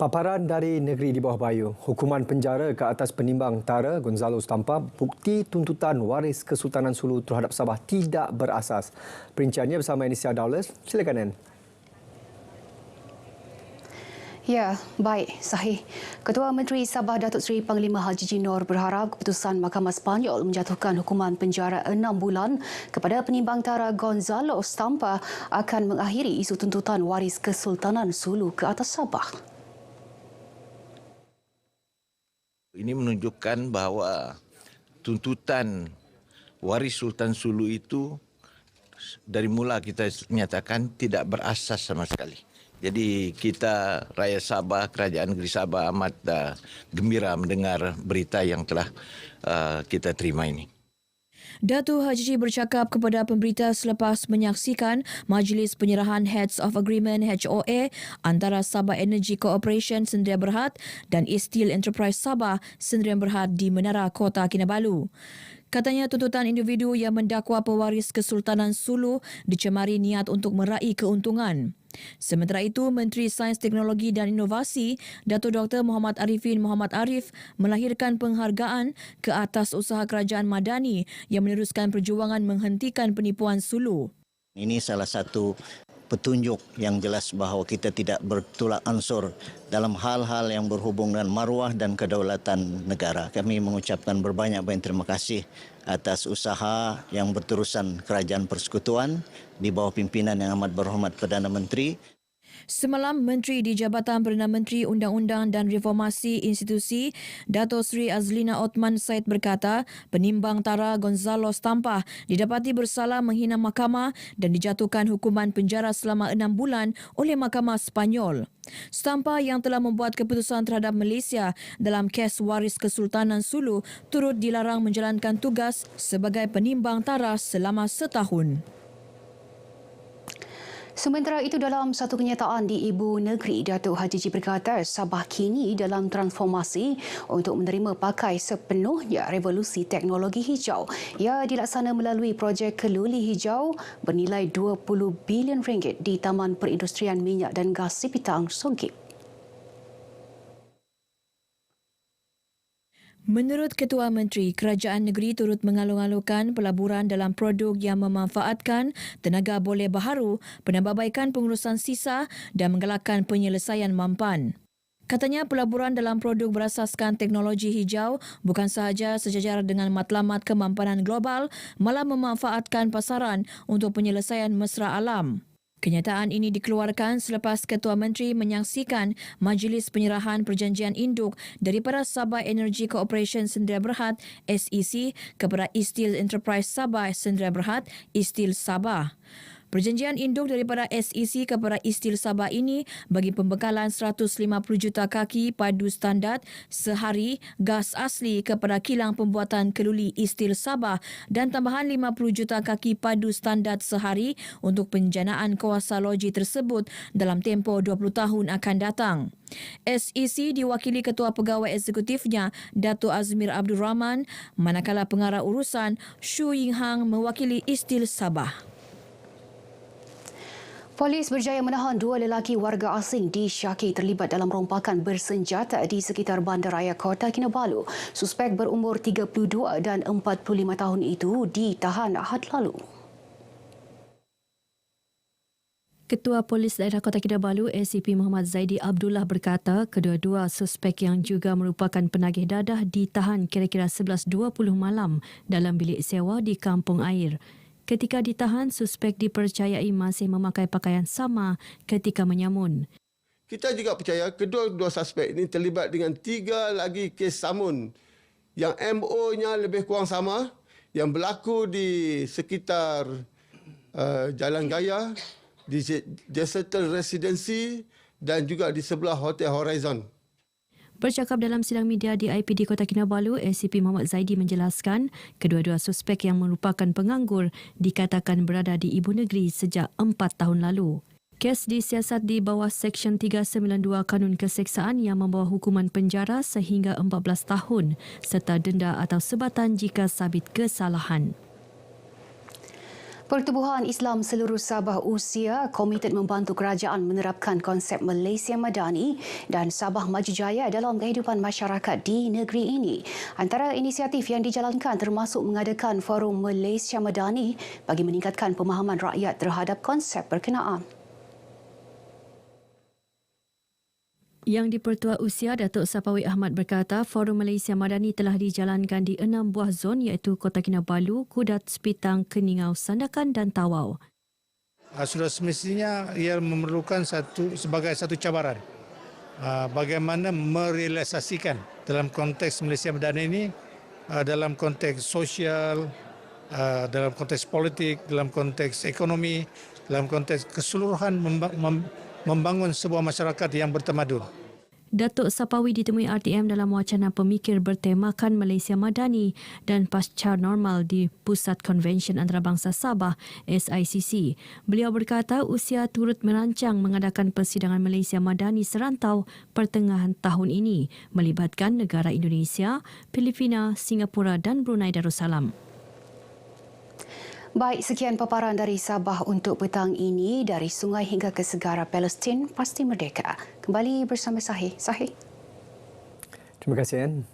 Paparan dari negeri di bawah bayu, hukuman penjara ke atas penimbang tara Gonzalo Stampa, bukti tuntutan waris Kesultanan Sulu terhadap Sabah tidak berasas. Perinciannya bersama Anisia Daules. Silakan, Ann. Ya, baik, sahih. Ketua Menteri Sabah Datuk Seri Panglima Haji Jinor berharap keputusan Mahkamah Sepanyol menjatuhkan hukuman penjara 6 bulan kepada penimbang tara Gonzalo Stampa akan mengakhiri isu tuntutan waris Kesultanan Sulu ke atas Sabah. Ini menunjukkan bahawa tuntutan waris Sultan Sulu itu dari mula kita nyatakan tidak berasas sama sekali. Jadi kita rakyat Sabah, Kerajaan Negeri Sabah amat gembira mendengar berita yang telah kita terima ini. Datuk Haji bercakap kepada pemberita selepas menyaksikan Majlis Penyerahan Heads of Agreement HOA antara Sabah Energy Corporation Sdn Bhd dan Steel Enterprise Sabah Sdn Bhd di Menara Kota Kinabalu. Katanya tuntutan individu yang mendakwa pewaris Kesultanan Sulu dicemari niat untuk meraih keuntungan. Sementara itu, Menteri Sains, Teknologi dan Inovasi, Datuk Dr. Muhammad Arifin Muhammad Arif melahirkan penghargaan ke atas usaha kerajaan Madani yang meneruskan perjuangan menghentikan penipuan Sulu. Ini salah satu petunjuk yang jelas bahawa kita tidak bertolak ansur dalam hal-hal yang berhubung dengan maruah dan kedaulatan negara. Kami mengucapkan berbanyak-banyak terima kasih atas usaha yang berterusan Kerajaan Persekutuan di bawah pimpinan yang amat berhormat Perdana Menteri. Semalam, Menteri di Jabatan Perdana Menteri Undang-Undang dan Reformasi Institusi, Dato' Sri Azlina Othman Said berkata, penimbang tara Gonzalo Stampa didapati bersalah menghina mahkamah dan dijatuhkan hukuman penjara selama 6 bulan oleh Mahkamah Sepanyol. Stampa yang telah membuat keputusan terhadap Malaysia dalam kes waris Kesultanan Sulu turut dilarang menjalankan tugas sebagai penimbang tara selama setahun. Sementara itu, dalam satu kenyataan di Ibu Negeri, Datuk Haji berkata Sabah kini dalam transformasi untuk menerima pakai sepenuhnya revolusi teknologi hijau. Ia dilaksana melalui projek Keluli Hijau bernilai RM20 bilion di Taman Perindustrian Minyak dan Gas Sipitang, Songkip. Menurut Ketua Menteri, Kerajaan Negeri turut mengalung-alungkan pelaburan dalam produk yang memanfaatkan tenaga boleh baharu, penambahbaikan pengurusan sisa dan menggalakkan penyelesaian mampan. Katanya pelaburan dalam produk berasaskan teknologi hijau bukan sahaja sejajar dengan matlamat kemampanan global, malah memanfaatkan pasaran untuk penyelesaian mesra alam. Kenyataan ini dikeluarkan selepas Ketua Menteri menyaksikan Majlis Penyerahan Perjanjian Induk daripada Sabah Energy Corporation Sdn Bhd SEC kepada Steel Enterprise Sabah Sdn Bhd Steel Sabah. Perjanjian induk daripada SEC kepada Steel Sabah ini bagi pembekalan 150 juta kaki padu standard sehari gas asli kepada kilang pembuatan keluli Steel Sabah dan tambahan 50 juta kaki padu standard sehari untuk penjanaan kuasa loji tersebut dalam tempoh 20 tahun akan datang. SEC diwakili Ketua Pegawai Eksekutifnya Datuk Azmir Abdul Rahman, manakala pengarah urusan Shu Ying Hang mewakili Steel Sabah. Polis berjaya menahan 2 lelaki warga asing disyaki terlibat dalam rompakan bersenjata di sekitar Bandaraya Kota Kinabalu. Suspek berumur 32 dan 45 tahun itu ditahan Ahad lalu. Ketua Polis Daerah Kota Kinabalu ACP Muhammad Zaidi Abdullah berkata kedua-dua suspek yang juga merupakan penagih dadah ditahan kira-kira 11.20 malam dalam bilik sewa di Kampung Air. Ketika ditahan, suspek dipercayai masih memakai pakaian sama ketika menyamun. Kita juga percaya kedua-dua suspek ini terlibat dengan 3 lagi kes samun yang MO-nya lebih kurang sama yang berlaku di sekitar Jalan Gaya, di Desertal Residency dan juga di sebelah Hotel Horizon. Bercakap dalam sidang media di IPD Kota Kinabalu, ACP Muhammad Zaidi menjelaskan kedua-dua suspek yang merupakan penganggur dikatakan berada di Ibu Negeri sejak 4 tahun lalu. Kes disiasat di bawah Seksyen 392 Kanun Keseksaan yang membawa hukuman penjara sehingga 14 tahun serta denda atau sebatan jika sabit kesalahan. Pertubuhan Islam seluruh Sabah Usia komited membantu kerajaan menerapkan konsep Malaysia Madani dan Sabah Maju Jaya dalam kehidupan masyarakat di negeri ini. Antara inisiatif yang dijalankan termasuk mengadakan forum Malaysia Madani bagi meningkatkan pemahaman rakyat terhadap konsep berkenaan. Yang di-Pertua Usia, Datuk Sapawi Ahmad berkata Forum Malaysia Madani telah dijalankan di 6 buah zon iaitu Kota Kinabalu, Kudat, Sepitang, Keningau, Sandakan dan Tawau. Sudah semestinya ia memerlukan sebagai satu cabaran bagaimana merealisasikan dalam konteks Malaysia Madani ini dalam konteks sosial, dalam konteks politik, dalam konteks ekonomi, dalam konteks keseluruhan membangun sebuah masyarakat yang bertamadun. Datuk Sapawi ditemui RTM dalam wacana pemikir bertemakan Malaysia Madani dan Pasca Normal di Pusat Konvensyen Antarabangsa Sabah SICC. Beliau berkata Usia turut merancang mengadakan persidangan Malaysia Madani serantau pertengahan tahun ini melibatkan negara Indonesia, Filipina, Singapura dan Brunei Darussalam. Baik, sekian paparan dari Sabah untuk petang ini. Dari sungai hingga ke segara Palestin, pasti merdeka. Kembali bersama Sahih. Terima kasih, Anne.